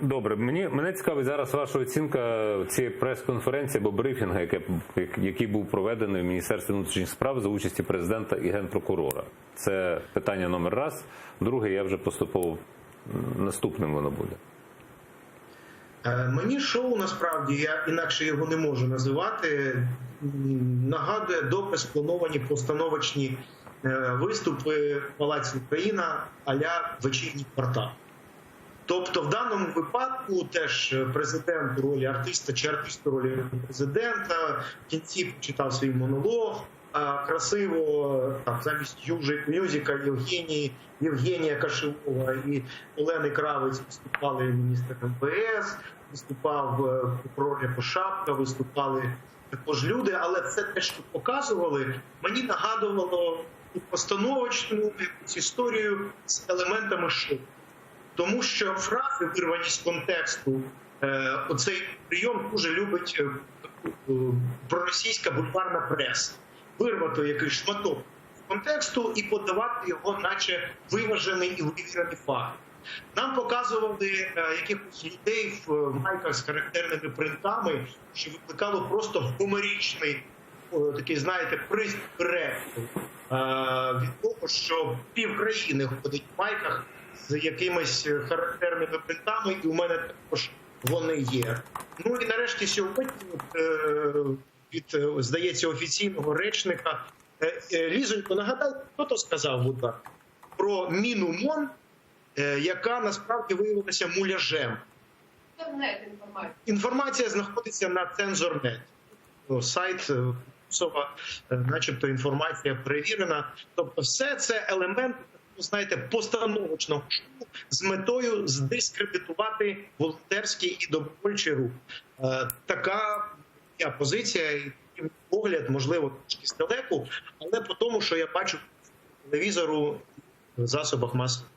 Добре, мене цікавить зараз ваша оцінка цієї прес-конференції або брифінгу, який був проведений в Міністерстві внутрішніх справ за участі президента і генпрокурора. Це питання номер раз. Друге, я вже поступово наступним воно буде. Мені шоу, насправді, я інакше його не можу називати, нагадує допис плановані постановочні виступи в Палаці Україна а-ля вечірній квартал. Тобто в даному випадку теж президент у ролі артиста чи артист у ролі президента в кінці почитав свій монолог, красиво там, замість Южика Євгенія Кашевого і Олени Кравець виступали міністр МВС, виступав прокурор Пошапка, виступали також люди, але це те, що показували, мені нагадувало постановочну якусь історію з елементами шоу. Тому що фрази, вирвані з контексту, оцей прийом дуже любить проросійська бульварна преса. Вирвати якийсь шматок з контексту і подавати його, наче виважений і вивірений факт. Нам показували якихось людей в майках з характерними принтами, що викликало просто гуморичний, такий, знаєте, приступ від того, що півкраїни ходить в майках з якимись характерними принтами, і у мене також вони є. Ну і нарешті сьогодні від, здається, офіційного речника Лізонько, нагадай, хто то сказав, будь ласка, про міну МОН, яка насправді виявилася муляжем. Інформація знаходиться на Цензорнет. Сайт начебто інформація перевірена. Тобто все це елемент, знаєте, постановочного шоу з метою здискредитувати волонтерський і добровольчий рух. Така позиція і погляд, можливо, трошки здалеку, але по тому, що я бачу по телевізору в засобах масової